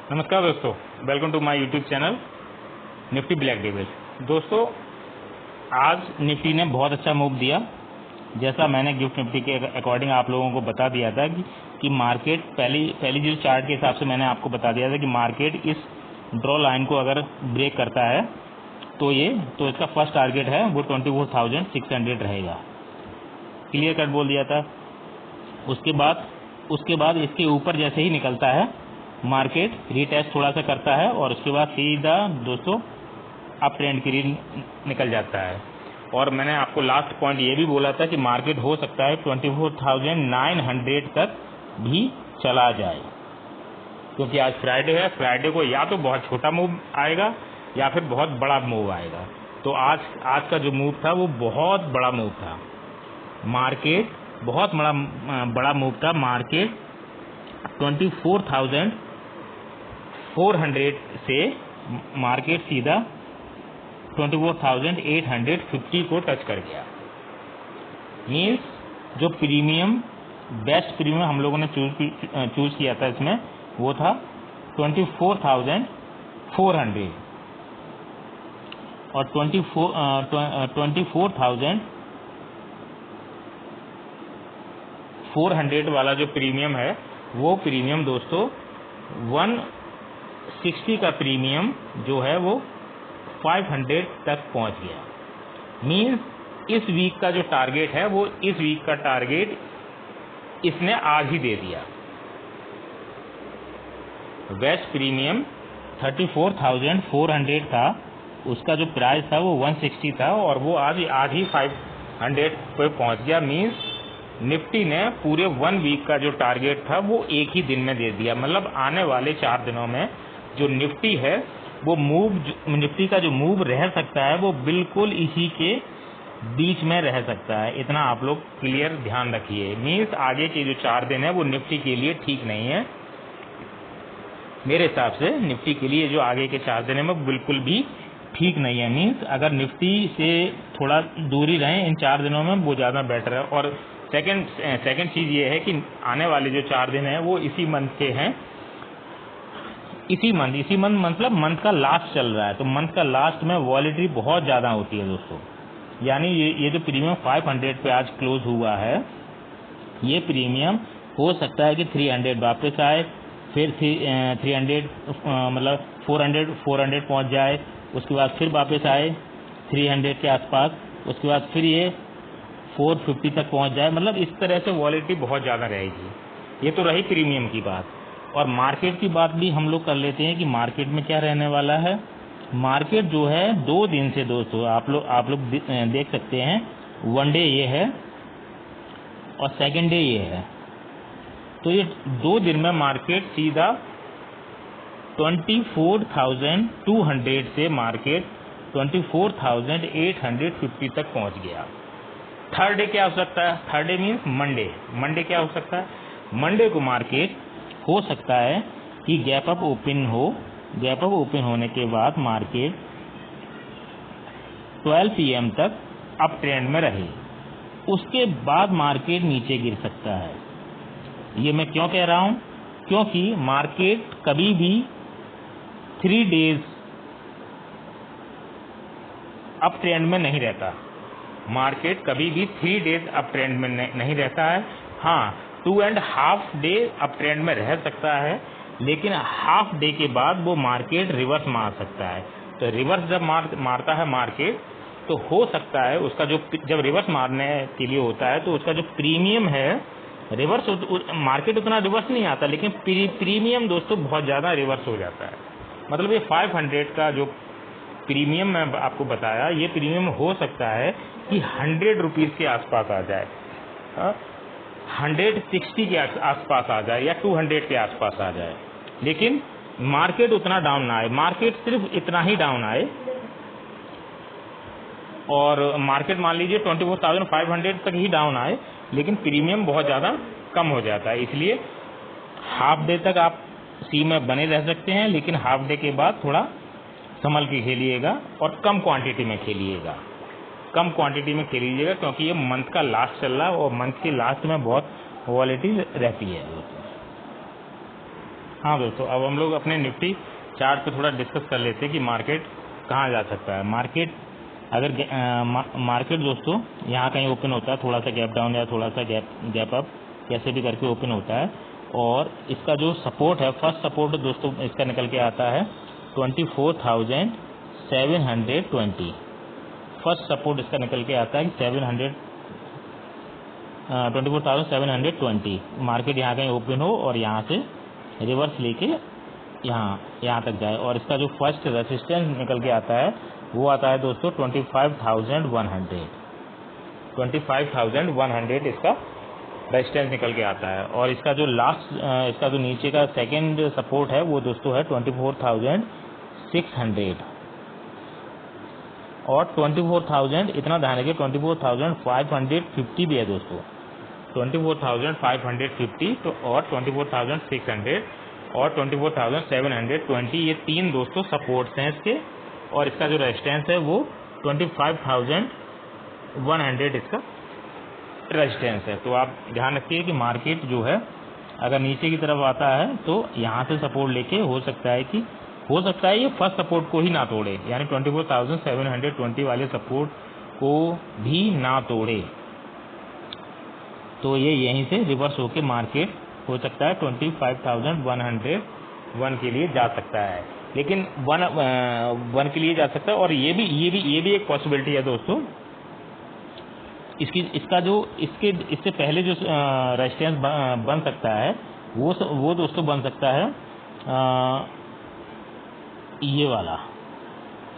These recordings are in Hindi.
नमस्कार दोस्तों, welcome to my YouTube channel Nifty Black Devil. दोस्तों, आज निफ्टी ने बहुत अच्छा मूव दिया। जैसा मैंने गिफ्ट निफ्टी के अकॉर्डिंग आप लोगों को बता दिया था कि मार्केट पहली जो चार्ट के हिसाब से मैंने आपको बता दिया था कि मार्केट इस ड्रॉ लाइन को अगर ब्रेक करता है तो इसका फर्स्ट टारगेट है वो 24,600 रहेगा। क्लियर कट बोल दिया था। उसके बाद इसके ऊपर जैसे ही निकलता है मार्केट रीटेस्ट थोड़ा सा करता है और उसके बाद सीधा दोस्तों अप ट्रेंड के लिए निकल जाता है। और मैंने आपको लास्ट पॉइंट ये भी बोला था कि मार्केट हो सकता है 24,900 तक भी चला जाए, क्योंकि आज फ्राइडे है। फ्राइडे को या तो बहुत छोटा मूव आएगा या फिर बहुत बड़ा मूव आएगा। तो आज का जो मूव था वो बहुत बड़ा मूव था। मार्केट बहुत बड़ा मूव था। मार्केट 24,400 से मार्केट सीधा 24,850 को टच कर गया। मीन्स जो बेस्ट प्रीमियम हम लोगों ने चूज किया था इसमें वो था 24,400 और 24,400 वाला जो प्रीमियम है वो प्रीमियम दोस्तों 160 का प्रीमियम जो है वो 500 तक पहुंच गया। मीन्स इस वीक का जो टारगेट है वो इस वीक का टारगेट इसने आज ही दे दिया। वेस्ट प्रीमियम 34,400 था, उसका जो प्राइस था वो 160 था और वो आज ही 500 पे पहुंच गया। मीन्स निफ्टी ने पूरे 1 वीक का जो टारगेट था वो एक ही दिन में दे दिया। मतलब आने वाले 4 दिनों में जो निफ्टी है वो निफ्टी का जो मूव रह सकता है वो बिल्कुल इसी के बीच में रह सकता है। इतना आप लोग क्लियर ध्यान रखिए। मीन्स आगे के जो 4 दिन है वो निफ्टी के लिए ठीक नहीं है। मेरे हिसाब से निफ्टी के लिए जो आगे के 4 दिन है वो बिल्कुल भी ठीक नहीं है। मीन्स अगर निफ्टी से थोड़ा दूरी रहें इन 4 दिनों में वो ज़्यादा बेटर है। और सेकंड चीज़ ये है कि आने वाले जो 4 दिन है वो इसी मंथ के हैं। इसी मंथ मतलब मंथ का लास्ट चल रहा है, तो मंथ का लास्ट में वॉलेटिलिटी बहुत ज़्यादा होती है दोस्तों। यानी ये जो प्रीमियम 500 पे आज क्लोज हुआ है, ये प्रीमियम हो सकता है कि 300 वापस आए, फिर 300 मतलब 400 पहुंच जाए, उसके बाद फिर वापस आए 300 के आसपास, उसके बाद फिर ये 450 तक पहुंच जाए। मतलब इस तरह से वॉलेटिलिटी बहुत ज़्यादा रहेगी। ये तो रही प्रीमियम की बात। और मार्केट की बात भी हम लोग कर लेते हैं कि मार्केट में क्या रहने वाला है। मार्केट जो है 2 दिन से दोस्तों आप लोग देख सकते हैं, 1 डे ये है और 2nd डे ये है। तो ये 2 दिन में मार्केट सीधा 24,200 से मार्केट 24,850 तक पहुंच गया। थर्ड डे क्या हो सकता है? थर्ड डे मीन्स मंडे क्या हो सकता है? मंडे को मार्केट हो सकता है कि गैप अप ओपन हो। गैप अप ओपन होने के बाद मार्केट 12 PM तक अप ट्रेंड में रहे, उसके बाद मार्केट नीचे गिर सकता है। ये मैं क्यों कह रहा हूं? क्योंकि मार्केट कभी भी 3 डेज अप ट्रेंड में नहीं रहता। मार्केट कभी भी 3 डेज अप ट्रेंड में नहीं रहता है। हाँ, 2.5 डे अप ट्रेंड में रह सकता है, लेकिन हाफ डे के बाद वो मार्केट रिवर्स मार सकता है। तो रिवर्स जब मारता है मार्केट, तो हो सकता है उसका जब रिवर्स मारने के लिए होता है तो उसका जो प्रीमियम है रिवर्स, मार्केट उतना रिवर्स नहीं आता, लेकिन प्रीमियम दोस्तों बहुत ज़्यादा रिवर्स हो जाता है। मतलब ये 500 का जो प्रीमियम मैं आपको बताया, ये प्रीमियम हो सकता है कि 100 रुपीज़ के आसपास आ जाए, 160 के आसपास आ जाए या 200 के आसपास आ जाए, लेकिन मार्केट उतना डाउन ना आए। मार्केट सिर्फ इतना ही डाउन आए और मार्केट मान लीजिए 24,500 तक ही डाउन आए, लेकिन प्रीमियम बहुत ज़्यादा कम हो जाता है। इसलिए हाफ डे तक आप सी में बने रह सकते हैं, लेकिन हाफ डे के बाद थोड़ा संभल के खेलिएगा और कम क्वांटिटी में खेलिएगा। क्योंकि ये मंथ का लास्ट चल रहा है और मंथ के लास्ट में बहुत वॉलेटिलिटी रहती है। हाँ दोस्तों, अब हम लोग अपने निफ्टी चार्ट पे थोड़ा डिस्कस कर लेते हैं कि मार्केट कहाँ जा सकता है। मार्केट अगर मार्केट दोस्तों यहाँ कहीं ओपन होता है, थोड़ा सा गैप डाउन या थोड़ा सा गैप अप कैसे भी करके ओपन होता है, और इसका जो सपोर्ट है, फर्स्ट सपोर्ट दोस्तों इसका निकल के आता है 24,720। फर्स्ट सपोर्ट इसका निकल के आता है 24,720। मार्केट यहाँ कहीं ओपन हो और यहाँ से रिवर्स लेके यहाँ तक जाए, और इसका जो फर्स्ट रेसिस्टेंस निकल के आता है वो आता है दोस्तों 25,100। 25,100 इसका रेजिस्टेंस निकल के आता है। और इसका जो लास्ट इसका जो नीचे का सेकंड सपोर्ट है वो दोस्तों है 24,600। और 24,000 इतना ध्यान रखिए, 24,550 भी है दोस्तों। 24,550 तो और 24,600 और 24,720, ये तीन दोस्तों सपोर्ट्स हैं इसके। और इसका जो रेजिस्टेंस है वो 25,100 इसका रेजिस्टेंस है। तो आप ध्यान रखिए कि मार्केट जो है अगर नीचे की तरफ आता है तो यहाँ से सपोर्ट लेके हो सकता है ये फर्स्ट सपोर्ट को ही ना तोड़े, यानी 24,720 वाले सपोर्ट को भी ना तोड़े, तो ये यहीं से रिवर्स होके मार्केट हो सकता है 25,101 के लिए जा सकता है। लेकिन वन के लिए जा सकता है। और ये भी एक पॉसिबिलिटी है दोस्तों, इसका जो इससे पहले जो रेजिस्टेंस बन सकता है वो दोस्तों बन सकता है ये वाला।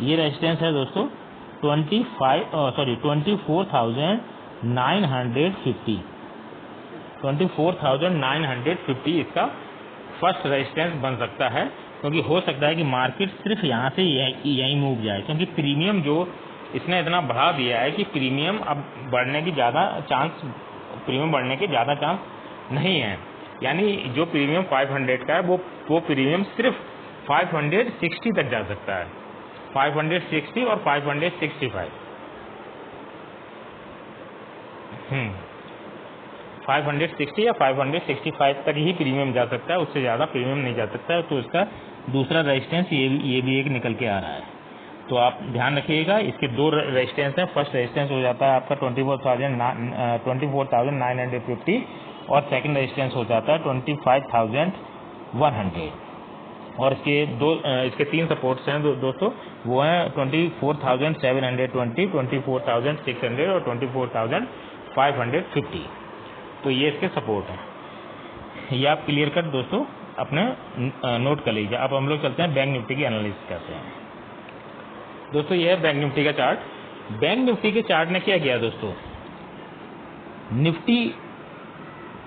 ये रेजिस्टेंस है दोस्तों 24,950। 24,950 इसका फर्स्ट रेजिस्टेंस बन सकता है, क्योंकि हो सकता है कि मार्केट सिर्फ यहाँ से यहीं मूव जाए, क्योंकि प्रीमियम जो इसने इतना बढ़ा दिया है कि प्रीमियम अब बढ़ने के ज़्यादा चांस नहीं है। यानी जो प्रीमियम 500 का है वो प्रीमियम सिर्फ 560 तक जा सकता है, 560 और 565। 560 या 565 तक ही प्रीमियम जा सकता है, उससे ज़्यादा प्रीमियम नहीं जा सकता है। तो इसका दूसरा रेजिस्टेंस ये भी एक निकल के आ रहा है। तो आप ध्यान रखिएगा, इसके दो रेजिस्टेंस हैं। फर्स्ट रेजिस्टेंस हो जाता है आपका 24,950 और सेकंड रेजिस्टेंस हो जाता है 25,100। और इसके तीन सपोर्ट्स हैं दोस्तों, वो हैं 24,720, 24,600 और 24,550। तो ये इसके सपोर्ट हैं। ये आप क्लियर कर दोस्तों अपने नोट कर लीजिए। अब हम लोग चलते हैं बैंक निफ्टी की एनालिसिस करते हैं। दोस्तों ये है बैंक निफ्टी का चार्ट। बैंक निफ्टी के चार्ट ने क्या किया दोस्तों, निफ्टी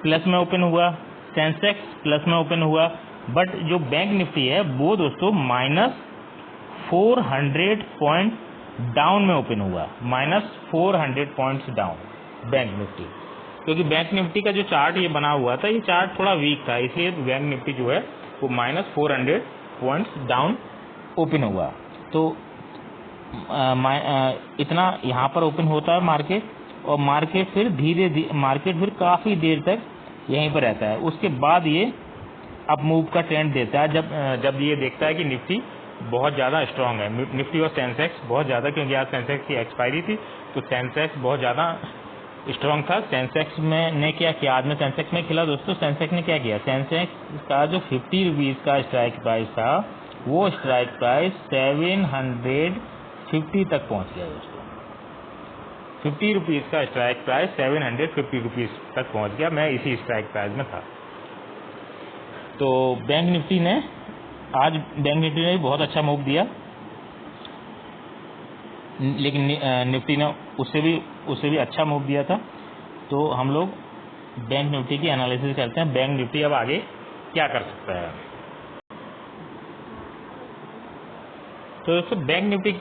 प्लस में ओपन हुआ, सेंसेक्स प्लस में ओपन हुआ, बट जो बैंक निफ्टी है वो दोस्तों -400 पॉइंट डाउन में ओपन हुआ, -400 पॉइंट्स डाउन बैंक निफ्टी। क्योंकि बैंक निफ्टी का जो चार्ट ये बना हुआ था, ये चार्ट थोड़ा वीक था, इसलिए बैंक निफ्टी जो है वो -400 पॉइंट्स डाउन ओपन हुआ। तो इतना यहाँ पर ओपन होता है मार्केट, और मार्केट फिर काफ़ी देर तक यहीं पर रहता है। उसके बाद ये अप मूव का ट्रेंड देता है जब ये देखता है कि निफ्टी बहुत ज़्यादा स्ट्रांग है, निफ्टी और सेंसेक्स बहुत ज़्यादा, क्योंकि आज सेंसेक्स की एक्सपायरी थी, तो सेंसेक्स बहुत ज़्यादा स्ट्रांग था। सेंसेक्स में ने क्या किया, आज में सेंसेक्स में खिला दोस्तों। सेंसेक्स ने क्या किया, सेंसेक्स का जो 50 रुपीज़ का स्ट्राइक प्राइस था, वो स्ट्राइक प्राइस 750 तक पहुँच गया दोस्तों। 50 रुपीज़ का स्ट्राइक प्राइस 750 रुपीज़ तक पहुँच गया। मैं इसी स्ट्राइक प्राइस में था। तो बैंक निफ्टी ने बहुत अच्छा मूव दिया, लेकिन निफ्टी ने उससे भी अच्छा मूव दिया था। तो हम लोग बैंक निफ्टी की एनालिसिस करते हैं, बैंक निफ्टी अब आगे क्या कर सकता है। तो दोस्तों बैंक निफ्टी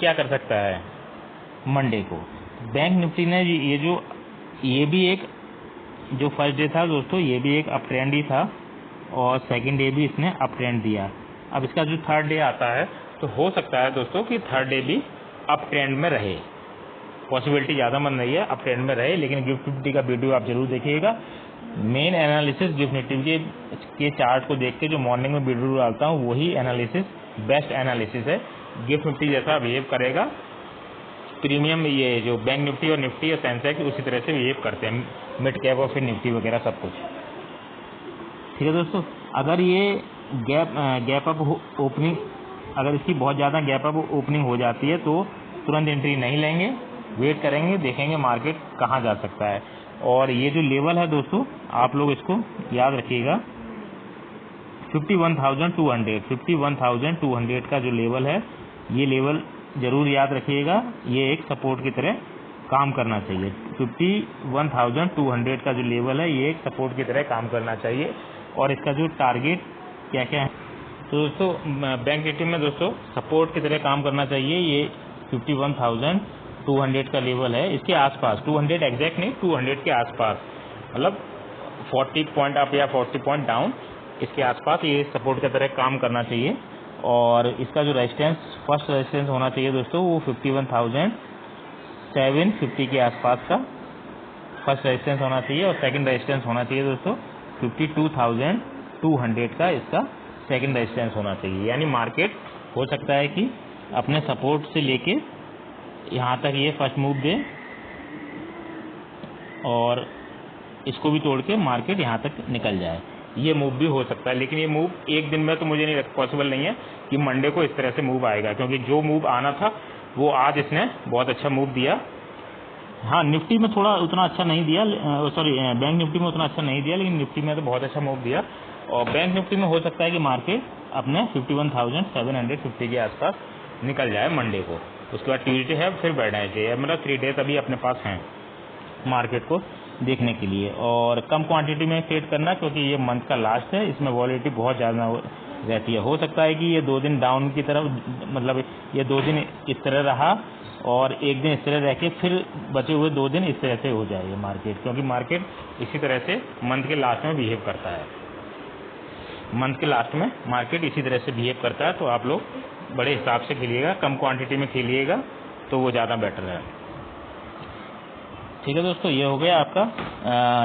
क्या कर सकता है मंडे को। बैंक निफ्टी ने ये भी एक जो फर्स्ट डे था दोस्तों, ये भी एक अप ट्रेंड ही था, और सेकंड डे भी इसने अप ट्रेंड दिया। अब इसका जो थर्ड डे आता है, तो हो सकता है दोस्तों कि थर्ड डे भी अप ट्रेंड में रहे, पॉसिबिलिटी ज़्यादा बन रही है अप ट्रेंड में रहे। लेकिन गिफ्ट निफ्टी का वीडियो आप जरूर देखिएगा, मेन एनालिसिस गिफ्ट निफ्टी के चार्ट को देख के जो मॉर्निंग में वीडियो डालता हूँ वही एनालिसिस बेस्ट एनालिसिस है। गिफ्ट निफ्टी जैसा बिहेव करेगा, प्रीमियम ये जो बैंक निफ्टी और निफ्टी और सेंसेक्स उसी तरह से बिहेव करते हैं, मिड कैप और फिर निफ्टी वगैरह सब कुछ। ठीक है दोस्तों, अगर ये गैप अप ओपनिंग, अगर इसकी बहुत ज़्यादा गैप अप ओपनिंग हो जाती है तो तुरंत एंट्री नहीं लेंगे, वेट करेंगे, देखेंगे मार्केट कहाँ जा सकता है। और ये जो लेवल है दोस्तों, आप लोग इसको याद रखिएगा, 51,200 का जो लेवल है, ये लेवल जरूर याद रखिएगा। ये एक सपोर्ट की तरह काम करना चाहिए। 51,200 का जो लेवल है, ये एक सपोर्ट की तरह काम करना चाहिए। और इसका जो टारगेट क्या क्या है तो दोस्तों, बैंक निफ्टी में दोस्तों सपोर्ट की तरह काम करना चाहिए। ये 51,200 का लेवल है, इसके आसपास, 200 एग्जैक्ट नहीं, 200 के आसपास, मतलब 40 पॉइंट अप या 40 पॉइंट डाउन, इसके आसपास ये सपोर्ट की तरह काम करना चाहिए। और इसका जो रेजिस्टेंस, फर्स्ट रेजिस्टेंस होना चाहिए दोस्तों, वो 51,750 के आसपास का फर्स्ट रेजिस्टेंस होना चाहिए। और सेकंड रेजिस्टेंस होना चाहिए दोस्तों 52,200 का इसका सेकंड रेजिस्टेंस होना चाहिए। यानी मार्केट हो सकता है कि अपने सपोर्ट से लेके यहाँ तक ये फर्स्ट मूव दे और इसको भी तोड़ के मार्केट यहाँ तक निकल जाए, ये मूव भी हो सकता है। लेकिन ये मूव एक दिन में तो मुझे नहीं पॉसिबल नहीं है कि मंडे को इस तरह से मूव आएगा, क्योंकि जो मूव आना था वो आज इसने बहुत अच्छा मूव दिया। हाँ, निफ्टी में थोड़ा उतना अच्छा नहीं दिया, सॉरी बैंक निफ्टी में उतना अच्छा नहीं दिया, लेकिन निफ्टी में तो बहुत अच्छा मूव दिया। और बैंक निफ्टी में हो सकता है कि मार्केट अपने 51,750 के आसपास निकल जाए मंडे को। उसके बाद ट्यूजडे है, फिर वेडनेसडे है, मतलब 3 डेज अभी अपने पास हैं मार्केट को देखने के लिए। और कम क्वांटिटी में ट्रेड करना, क्योंकि ये मंथ का लास्ट है, इसमें वॉलिटिलिटी बहुत ज़्यादा रहती है। हो सकता है कि ये 2 दिन डाउन की तरफ, मतलब ये 2 दिन इस तरह रहा और एक दिन इस तरह रह के फिर बचे हुए 2 दिन इस तरह से हो जाएगी मार्केट, क्योंकि मार्केट इसी तरह से मंथ के लास्ट में बिहेव करता है। मंथ के लास्ट में मार्केट इसी तरह से बिहेव करता है। तो आप लोग बड़े हिसाब से खेलिएगा, कम क्वांटिटी में खेलिएगा तो वो ज़्यादा बेटर है। ठीक है दोस्तों, ये हो गया आपका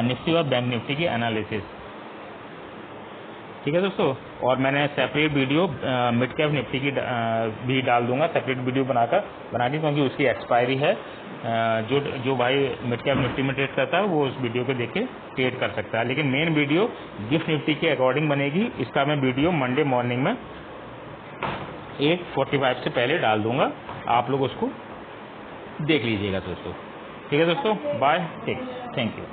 निफ्टी और बैंक निफ्टी की एनालिसिस। ठीक है दोस्तों, और मैंने separate video mid cap Nifty की भी डाल दूंगा, सेपरेट वीडियो बना के, क्योंकि उसकी एक्सपायरी है। जो भाई मिड कैप निफ्टी में ट्रेड करता है वो उस वीडियो को देख के ट्रेड कर सकता है। लेकिन मेन वीडियो गिफ्ट निफ्टी के अकॉर्डिंग बनेगी। इसका मैं वीडियो मंडे मॉर्निंग में 8:45 से पहले डाल दूंगा, आप लोग उसको देख लीजिएगा दोस्तों। ठीक है दोस्तों, बाय, थैंक यू।